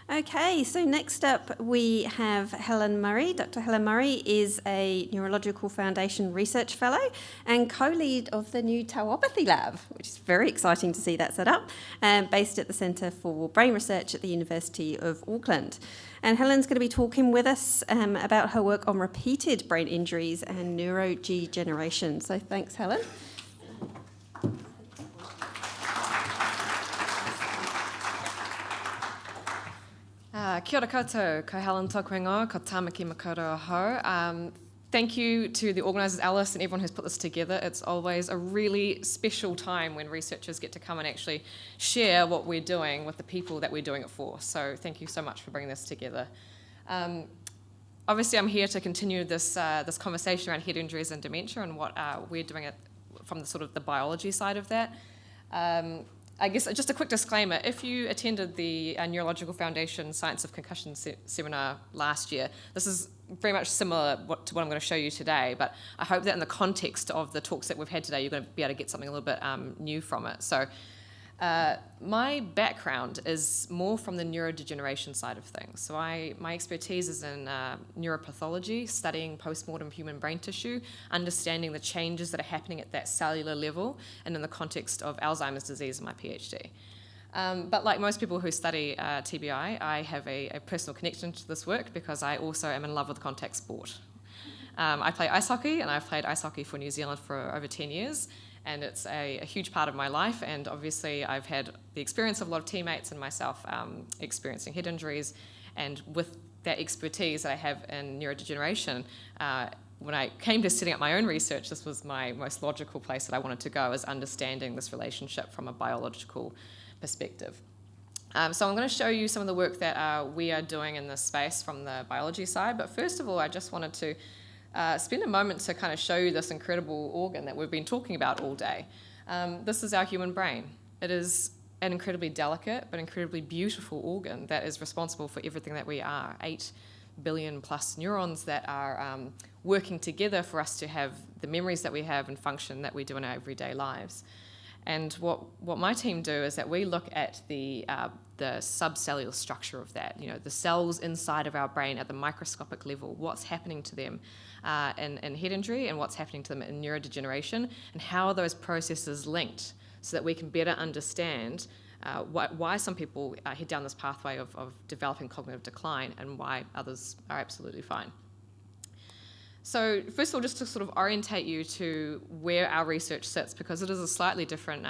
Okay, so next up we have Helen Murray. Dr. Helen Murray is a Neurological Foundation Research Fellow and co-lead of the new Tauopathy Lab, which is very exciting to see that set up, based at the Centre for Brain Research at the University of Auckland. And Helen's going to be talking with us about her work on repeated brain injuries and neurodegeneration. So thanks, Helen. Kia ora koutou, ko Helen tōku ingoa, ko tāmaki makaurau ahau. Thank you to the organisers, Alice, and everyone who's put this together. It's always a really special time when researchers get to come and actually share what we're doing with the people that we're doing it for. So thank you so much for bringing this together. Obviously, I'm here to continue this conversation around head injuries and dementia and what we're doing it from the sort of the biology side of that. I guess just a quick disclaimer, if you attended the Neurological Foundation Science of Concussion seminar last year, this is very much similar to what I'm going to show you today, but I hope that in the context of the talks that we've had today, you're going to be able to get something a little bit new from it. So my background is more from the neurodegeneration side of things. So my expertise is in neuropathology, studying post-mortem human brain tissue, understanding the changes that are happening at that cellular level, and in the context of Alzheimer's disease in my PhD. But like most people who study TBI, I have a personal connection to this work because I also am in love with contact sport. I play ice hockey, and I've played ice hockey for New Zealand for over 10 years. And it's a huge part of my life, and obviously I've had the experience of a lot of teammates and myself experiencing head injuries, and with that expertise that I have in neurodegeneration, when I came to setting up my own research, this was my most logical place that I wanted to go, is understanding this relationship from a biological perspective. So I'm going to show you some of the work that we are doing in this space from the biology side, but first of all I just wanted to spend a moment to kind of show you this incredible organ that we've been talking about all day. This is our human brain. It is an incredibly delicate but incredibly beautiful organ that is responsible for everything that we are. 8 billion plus neurons that are working together for us to have the memories that we have and function that we do in our everyday lives. And what my team do is that we look at the subcellular structure of that, the cells inside of our brain at the microscopic level, what's happening to them in head injury and what's happening to them in neurodegeneration, and how are those processes linked so that we can better understand why some people head down this pathway of developing cognitive decline and why others are absolutely fine. So first of all, just to sort of orientate you to where our research sits, because it is a slightly different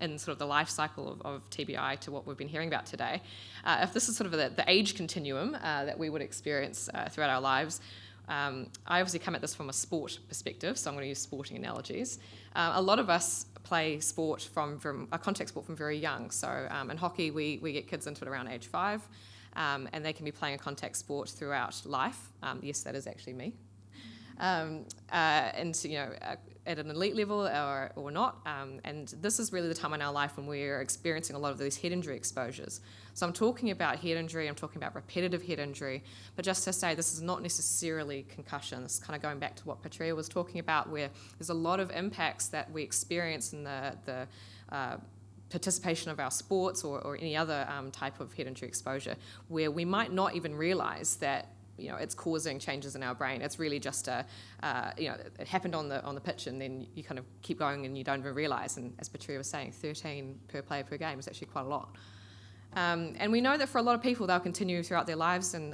in sort of the life cycle of TBI to what we've been hearing about today. If this is sort of the age continuum that we would experience throughout our lives, I obviously come at this from a sport perspective, so I'm going to use sporting analogies. A lot of us play sport from a contact sport from very young. So in hockey, we get kids into it around age 5, and they can be playing a contact sport throughout life. Yes, that is actually me. And at an elite level or not, and this is really the time in our life when we're experiencing a lot of these head injury exposures. So I'm talking about head injury, I'm talking about repetitive head injury, but just to say this is not necessarily concussion. This is kind of going back to what Patria was talking about, where there's a lot of impacts that we experience in the participation of our sports or any other type of head injury exposure, where we might not even realise that it's causing changes in our brain. It's really just it happened on the pitch, and then you kind of keep going and you don't even realise. And as Patria was saying, 13 per player per game is actually quite a lot. And we know that for a lot of people, they'll continue throughout their lives, and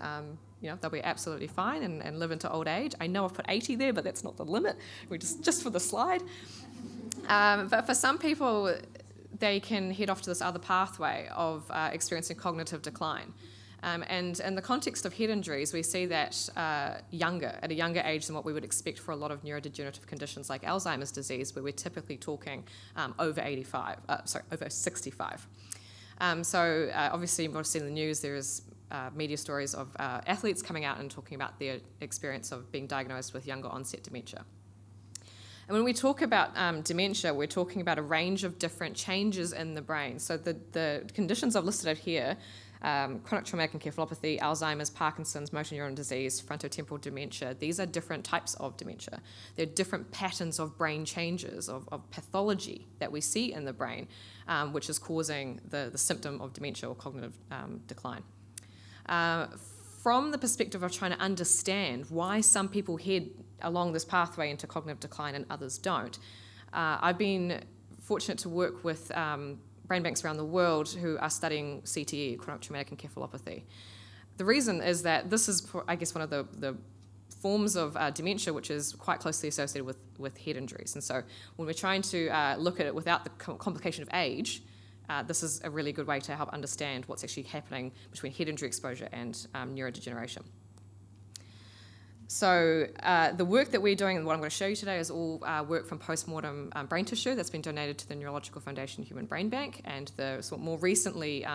they'll be absolutely fine and live into old age. I know I've put 80 there, but that's not the limit. We're just for the slide. But for some people, they can head off to this other pathway of experiencing cognitive decline. And in the context of head injuries, we see that at a younger age than what we would expect for a lot of neurodegenerative conditions like Alzheimer's disease, where we're typically talking over 65. So obviously, you might have seen in the news, there is media stories of athletes coming out and talking about their experience of being diagnosed with younger onset dementia. And when we talk about dementia, we're talking about a range of different changes in the brain. So the conditions I've listed out here, chronic traumatic encephalopathy, Alzheimer's, Parkinson's, motor neuron disease, frontotemporal dementia, these are different types of dementia. They're different patterns of brain changes, of pathology that we see in the brain, which is causing the symptom of dementia or cognitive decline. From the perspective of trying to understand why some people head along this pathway into cognitive decline and others don't, I've been fortunate to work with brain banks around the world who are studying CTE, chronic traumatic encephalopathy. The reason is that this is, I guess, one of the forms of dementia which is quite closely associated with head injuries. And so when we're trying to look at it without the complication of age, this is a really good way to help understand what's actually happening between head injury exposure and neurodegeneration. So the work that we're doing and what I'm going to show you today is all work from post-mortem brain tissue that's been donated to the Neurological Foundation Human Brain Bank and the sort of more recently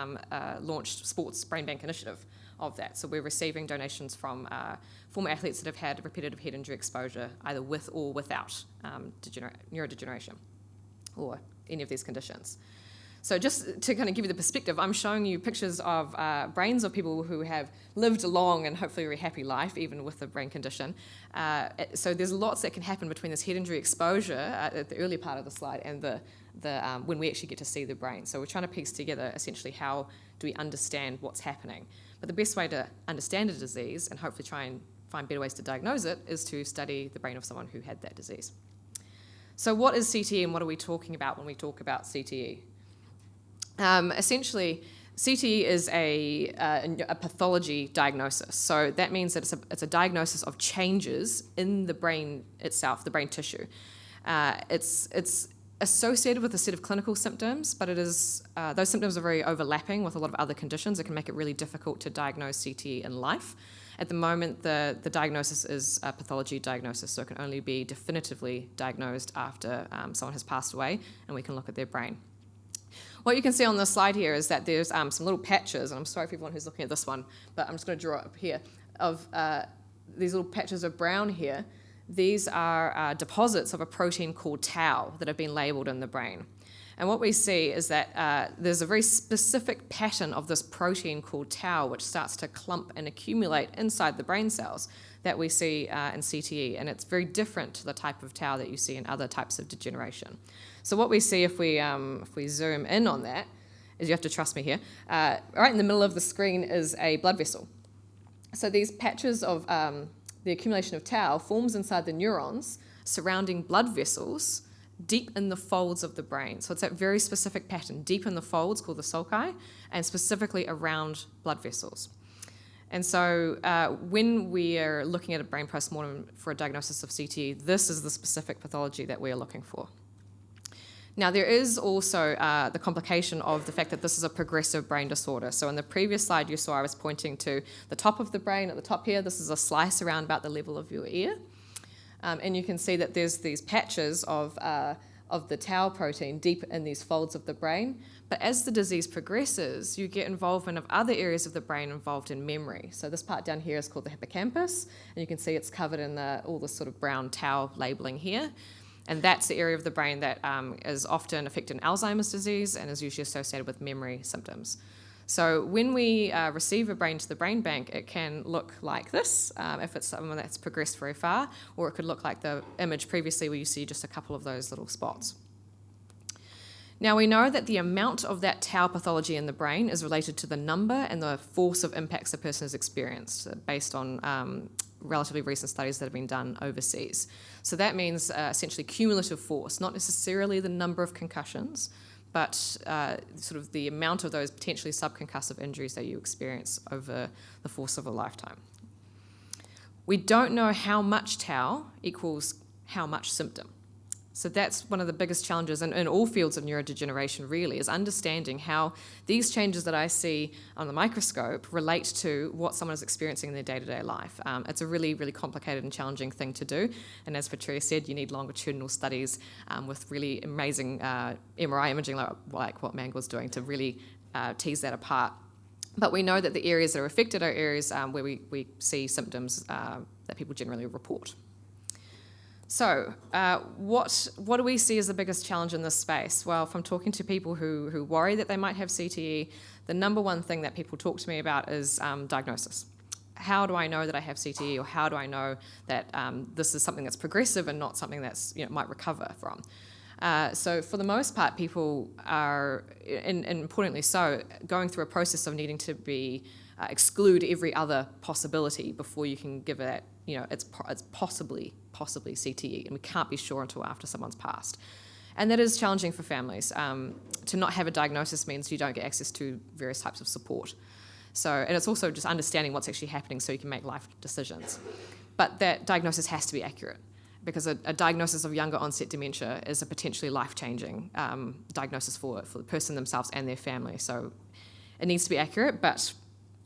launched Sports Brain Bank initiative of that. So we're receiving donations from former athletes that have had repetitive head injury exposure, either with or without neurodegeneration or any of these conditions. So just to kind of give you the perspective, I'm showing you pictures of brains of people who have lived a long and hopefully a very happy life, even with a brain condition. So there's lots that can happen between this head injury exposure at the early part of the slide and the when we actually get to see the brain. So we're trying to piece together essentially how do we understand what's happening. But the best way to understand a disease and hopefully try and find better ways to diagnose it is to study the brain of someone who had that disease. So what is CTE and what are we talking about when we talk about CTE? Essentially, CTE is a pathology diagnosis. So that means that it's a diagnosis of changes in the brain itself, the brain tissue. It's associated with a set of clinical symptoms, but it is those symptoms are very overlapping with a lot of other conditions. It can make it really difficult to diagnose CTE in life. At the moment, the diagnosis is a pathology diagnosis, so it can only be definitively diagnosed after someone has passed away, and we can look at their brain. What you can see on this slide here is that there's some little patches, and I'm sorry for everyone who's looking at this one, but I'm just going to draw it up here, of these little patches of brown here. These are deposits of a protein called tau that have been labelled in the brain. And what we see is that there's a very specific pattern of this protein called tau which starts to clump and accumulate inside the brain cells that we see in CTE, and it's very different to the type of tau that you see in other types of degeneration. So what we see if we zoom in on that is, you have to trust me here, right in the middle of the screen is a blood vessel. So these patches of the accumulation of tau forms inside the neurons surrounding blood vessels deep in the folds of the brain. So it's that very specific pattern, deep in the folds called the sulci, and specifically around blood vessels. And so when we are looking at a brain postmortem for a diagnosis of CTE, this is the specific pathology that we are looking for. Now, there is also the complication of the fact that this is a progressive brain disorder. So in the previous slide you saw, I was pointing to the top of the brain at the top here. This is a slice around about the level of your ear. And you can see that there's these patches of the tau protein deep in these folds of the brain. But as the disease progresses, you get involvement of other areas of the brain involved in memory. So this part down here is called the hippocampus, and you can see it's covered in all this sort of brown tau labeling here. And that's the area of the brain that is often affected in Alzheimer's disease and is usually associated with memory symptoms. So when we receive a brain to the brain bank, it can look like this, if it's someone that's progressed very far, or it could look like the image previously where you see just a couple of those little spots. Now, we know that the amount of that tau pathology in the brain is related to the number and the force of impacts a person has experienced, based on relatively recent studies that have been done overseas. So that means essentially cumulative force, not necessarily the number of concussions, but sort of the amount of those potentially subconcussive injuries that you experience over the course of a lifetime. We don't know how much tau equals how much symptom. So that's one of the biggest challenges in all fields of neurodegeneration, really, is understanding how these changes that I see on the microscope relate to what someone is experiencing in their day-to-day life. It's a really, really complicated and challenging thing to do. And as Patricia said, you need longitudinal studies with really amazing MRI imaging like what Mangal's doing to really tease that apart. But we know that the areas that are affected are areas where we see symptoms that people generally report. So what do we see as the biggest challenge in this space? Well, from talking to people who worry that they might have CTE, the number one thing that people talk to me about is diagnosis. How do I know that I have CTE, or how do I know that this is something that's progressive and not something that's might recover from? So for the most part, people are, and importantly so, going through a process of needing to be exclude every other possibility before you can give it, it's possibly CTE, and we can't be sure until after someone's passed. And that is challenging for families. To not have a diagnosis means you don't get access to various types of support. So, and it's also just understanding what's actually happening so you can make life decisions. But that diagnosis has to be accurate, because a diagnosis of younger onset dementia is a potentially life-changing diagnosis for the person themselves and their family. So it needs to be accurate, but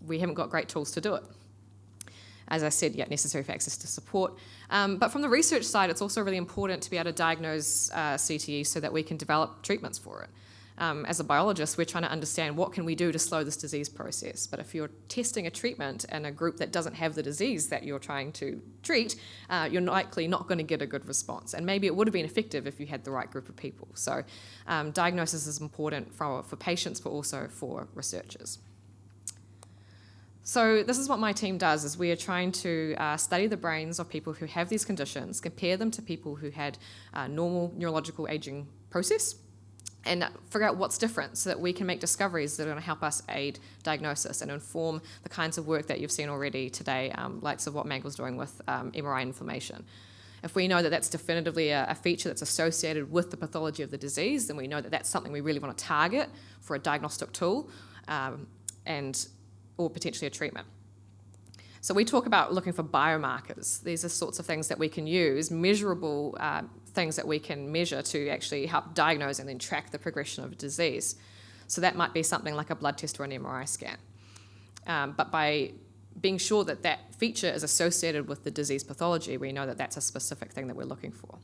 we haven't got great tools to do it. As I said, necessary for access to support. But from the research side, it's also really important to be able to diagnose CTE so that we can develop treatments for it. As a biologist, we're trying to understand what can we do to slow this disease process. But if you're testing a treatment in a group that doesn't have the disease that you're trying to treat, you're likely not going to get a good response. And maybe it would have been effective if you had the right group of people. So diagnosis is important for patients, but also for researchers. So this is what my team does, is we are trying to study the brains of people who have these conditions, compare them to people who had normal neurological aging process, and figure out what's different so that we can make discoveries that are going to help us aid diagnosis and inform the kinds of work that you've seen already today, like what Mangel's doing with MRI inflammation. If we know that that's definitively a feature that's associated with the pathology of the disease, then we know that that's something we really want to target for a diagnostic tool or potentially a treatment. So we talk about looking for biomarkers. These are sorts of things that we can use, measurable things that we can measure to actually help diagnose and then track the progression of a disease. So that might be something like a blood test or an MRI scan. But by being sure that that feature is associated with the disease pathology, we know that that's a specific thing that we're looking for.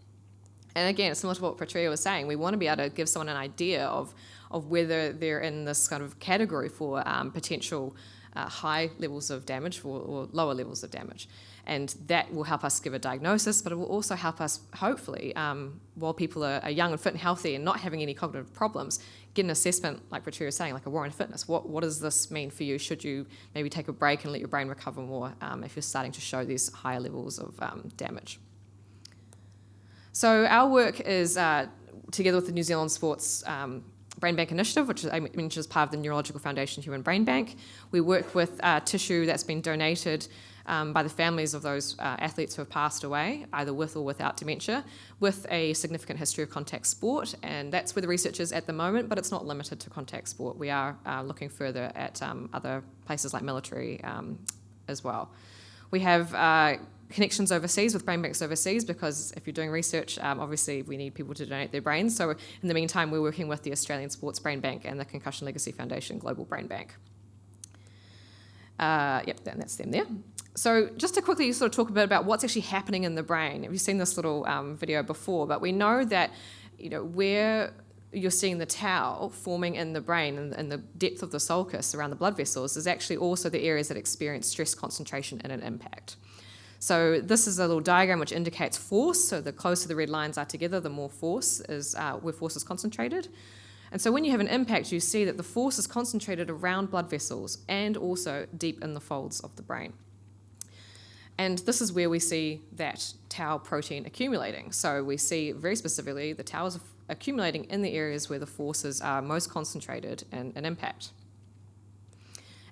And again, similar to what Patria was saying, we want to be able to give someone an idea of whether they're in this kind of category for potential high levels of damage or lower levels of damage. And that will help us give a diagnosis, but it will also help us, hopefully, while people are young and fit and healthy and not having any cognitive problems, get an assessment, like Patria was saying, like a warrant fitness. What does this mean for you? Should you maybe take a break and let your brain recover more if you're starting to show these higher levels of damage? So our work is, together with the New Zealand Sports Brain Bank Initiative, which I mentioned is part of the Neurological Foundation Human Brain Bank. We work with tissue that's been donated by the families of those athletes who have passed away, either with or without dementia, with a significant history of contact sport, and that's where the research is at the moment, but it's not limited to contact sport. We are looking further at other places like military as well. We have connections overseas with brain banks overseas, because if you're doing research, obviously we need people to donate their brains. So in the meantime, we're working with the Australian Sports Brain Bank and the Concussion Legacy Foundation Global Brain Bank. That's them there. So just to quickly sort of talk a bit about what's actually happening in the brain. You've seen this little video before, but we know that where you're seeing the tau forming in the brain and the depth of the sulcus around the blood vessels is actually also the areas that experience stress, concentration, and an impact. So this is a little diagram which indicates force. So the closer the red lines are together, the more force is where force is concentrated. And so when you have an impact, you see that the force is concentrated around blood vessels and also deep in the folds of the brain. And this is where we see that tau protein accumulating. So we see very specifically the tau is accumulating in the areas where the forces are most concentrated in an impact.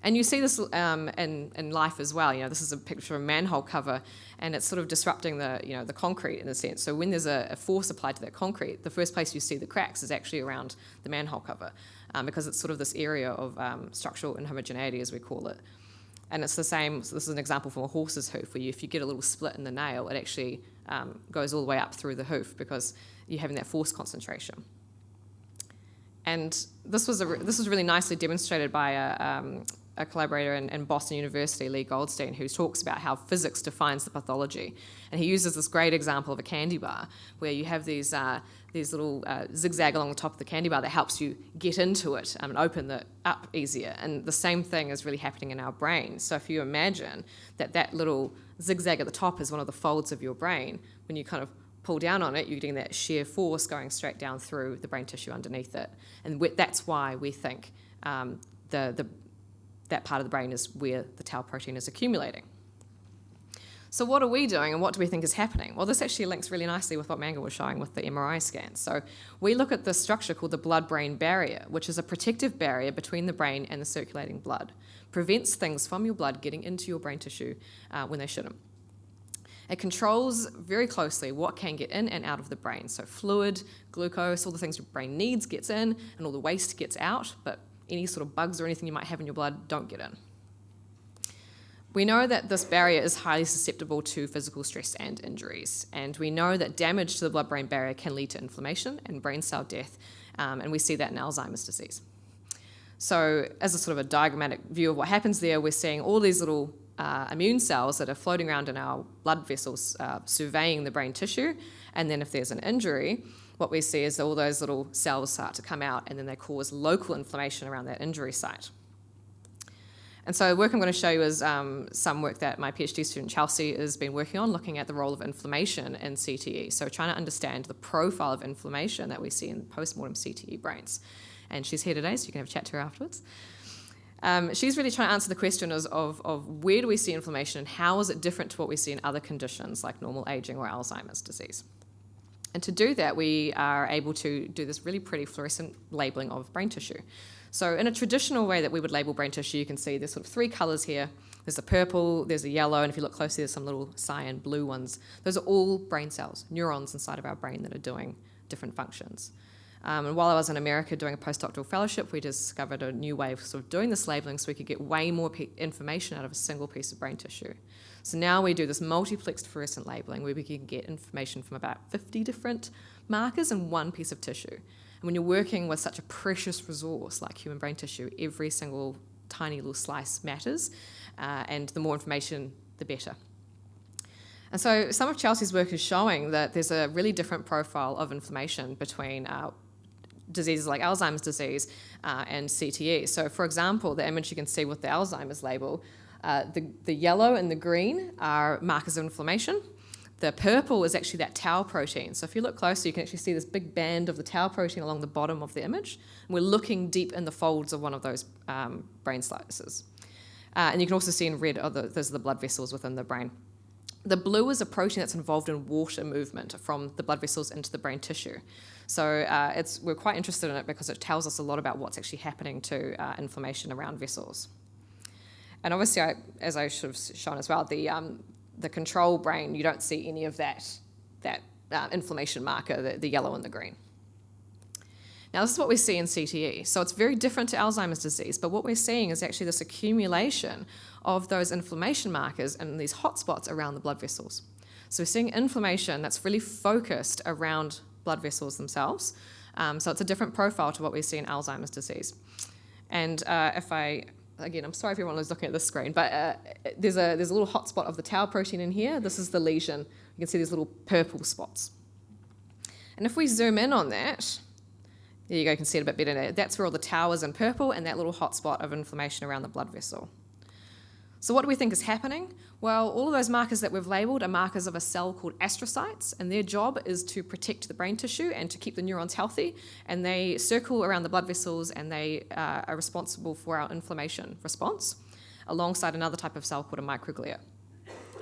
And you see this in life as well. This is a picture of a manhole cover, and it's sort of disrupting the concrete in a sense. So when there's a force applied to that concrete, the first place you see the cracks is actually around the manhole cover, because it's sort of this area of structural inhomogeneity, as we call it. And it's the same. So this is an example from a horse's hoof, where if you get a little split in the nail, it actually goes all the way up through the hoof because you're having that force concentration. And this was really nicely demonstrated by a collaborator in Boston University, Lee Goldstein, who talks about how physics defines the pathology. And he uses this great example of a candy bar, where you have these little zigzag along the top of the candy bar that helps you get into it and open it up easier. And the same thing is really happening in our brain. So if you imagine that little zigzag at the top is one of the folds of your brain, when you kind of pull down on it, you're getting that shear force going straight down through the brain tissue underneath it. And that's why we think that part of the brain is where the tau protein is accumulating. So what are we doing and what do we think is happening? Well, this actually links really nicely with what Manga was showing with the MRI scans. So we look at this structure called the blood-brain barrier, which is a protective barrier between the brain and the circulating blood. Prevents things from your blood getting into your brain tissue when they shouldn't. It controls very closely what can get in and out of the brain. So fluid, glucose, all the things your brain needs gets in, and all the waste gets out, but any sort of bugs or anything you might have in your blood don't get in. We know that this barrier is highly susceptible to physical stress and injuries, and we know that damage to the blood-brain barrier can lead to inflammation and brain cell death, and we see that in Alzheimer's disease. So as a sort of a diagrammatic view of what happens there, we're seeing all these little immune cells that are floating around in our blood vessels surveying the brain tissue, and then if there's an injury, what we see is all those little cells start to come out, and then they cause local inflammation around that injury site. And so the work I'm going to show you is some work that my PhD student Chelsea has been working on, looking at the role of inflammation in CTE. So trying to understand the profile of inflammation that we see in post-mortem CTE brains. And she's here today, so you can have a chat to her afterwards. She's really trying to answer the question of where do we see inflammation and how is it different to what we see in other conditions like normal aging or Alzheimer's disease. And to do that, we are able to do this really pretty fluorescent labeling of brain tissue. So in a traditional way that we would label brain tissue, you can see there's sort of three colours here. There's a purple, there's a yellow, and if you look closely, there's some little cyan blue ones. Those are all brain cells, neurons inside of our brain that are doing different functions. And while I was in America doing a postdoctoral fellowship, we discovered a new way of sort of doing this labeling so we could get way more information out of a single piece of brain tissue. So now we do this multiplexed fluorescent labeling where we can get information from about 50 different markers in one piece of tissue. And when you're working with such a precious resource like human brain tissue, every single tiny little slice matters, and the more information, the better. And so some of Chelsea's work is showing that there's a really different profile of inflammation between diseases like Alzheimer's disease and CTE. So for example, the image you can see with the Alzheimer's label, the yellow and the green are markers of inflammation. The purple is actually that tau protein. So if you look closely, you can actually see this big band of the tau protein along the bottom of the image. And we're looking deep in the folds of one of those brain slices. And you can also see in red, those are the blood vessels within the brain. The blue is a protein that's involved in water movement from the blood vessels into the brain tissue. So we're quite interested in it because it tells us a lot about what's actually happening to inflammation around vessels. And obviously, as I should have shown as well, the control brain, you don't see any of that inflammation marker, the yellow and the green. Now, this is what we see in CTE. So it's very different to Alzheimer's disease, but what we're seeing is actually this accumulation of those inflammation markers in these hotspots around the blood vessels. So we're seeing inflammation that's really focused around blood vessels themselves. So it's a different profile to what we see in Alzheimer's disease. And again, I'm sorry if everyone was looking at this screen, but there's a little hotspot of the tau protein in here. This is the lesion. You can see these little purple spots. And if we zoom in on that, there you go, you can see it a bit better there. That's where all the tau is in purple and that little hotspot of inflammation around the blood vessel. So what do we think is happening? Well, all of those markers that we've labelled are markers of a cell called astrocytes, and their job is to protect the brain tissue and to keep the neurons healthy, and they circle around the blood vessels and they are responsible for our inflammation response, alongside another type of cell called a microglia.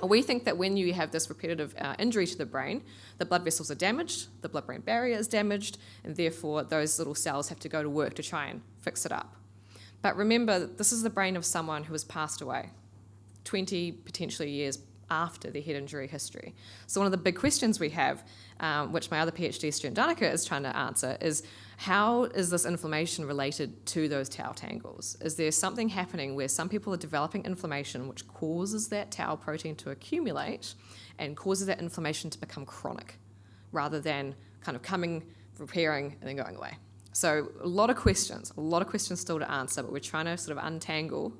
We think that when you have this repetitive injury to the brain, the blood vessels are damaged, the blood-brain barrier is damaged, and therefore those little cells have to go to work to try and fix it up. But remember, this is the brain of someone who has passed away 20 potentially years after their head injury history. So one of the big questions we have, which my other PhD student Danica is trying to answer, is how is this inflammation related to those tau tangles? Is there something happening where some people are developing inflammation which causes that tau protein to accumulate and causes that inflammation to become chronic rather than kind of coming, repairing, and then going away? So a lot of questions still to answer, but we're trying to sort of untangle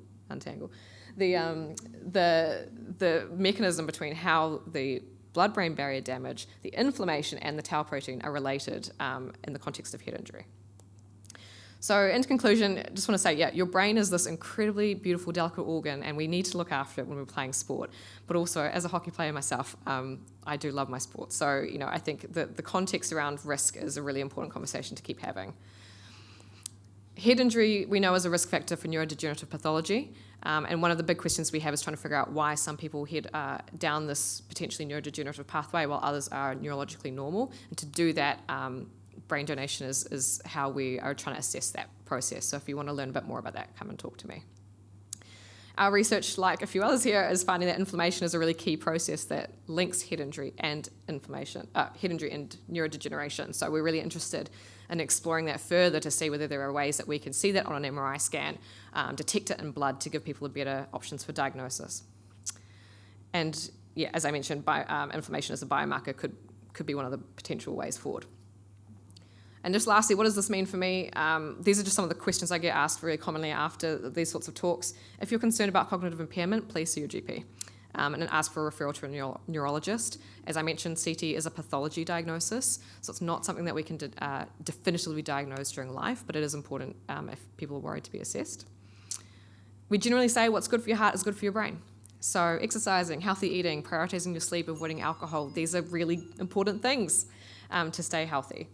the mechanism between how the blood-brain barrier damage, the inflammation, and the tau protein are related in the context of head injury. So in conclusion, I just want to say, yeah, your brain is this incredibly beautiful, delicate organ, and we need to look after it when we're playing sport. But also, as a hockey player myself, I do love my sport. So, I think the context around risk is a really important conversation to keep having. Head injury we know is a risk factor for neurodegenerative pathology, and one of the big questions we have is trying to figure out why some people head down this potentially neurodegenerative pathway while others are neurologically normal. And to do that, brain donation is how we are trying to assess that process. So if you want to learn a bit more about that, come and talk to me. Our research, like a few others here, is finding that inflammation is a really key process that links head injury and head injury and neurodegeneration. So we're really interested in exploring that further to see whether there are ways that we can see that on an MRI scan, detect it in blood to give people better options for diagnosis. And yeah, as I mentioned, inflammation as a biomarker could be one of the potential ways forward. And just lastly, what does this mean for me? These are just some of the questions I get asked very commonly after these sorts of talks. If you're concerned about cognitive impairment, please see your GP and ask for a referral to a neurologist. As I mentioned, CT is a pathology diagnosis, so it's not something that we can definitively diagnose during life, but it is important if people are worried to be assessed. We generally say what's good for your heart is good for your brain. So exercising, healthy eating, prioritising your sleep, avoiding alcohol, these are really important things to stay healthy.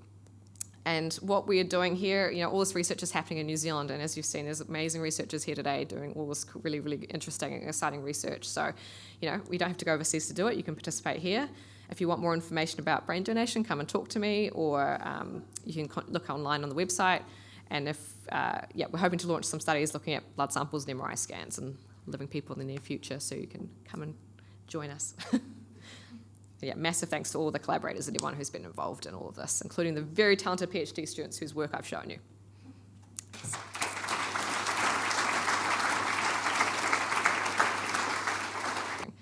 And what we are doing here, all this research is happening in New Zealand, and as you've seen, there's amazing researchers here today doing all this really, really interesting and exciting research. So, we don't have to go overseas to do it. You can participate here. If you want more information about brain donation, come and talk to me, or you can look online on the website. And we're hoping to launch some studies looking at blood samples and MRI scans and living people in the near future, so you can come and join us. Yeah, massive thanks to all the collaborators and everyone who's been involved in all of this, including the very talented PhD students whose work I've shown you.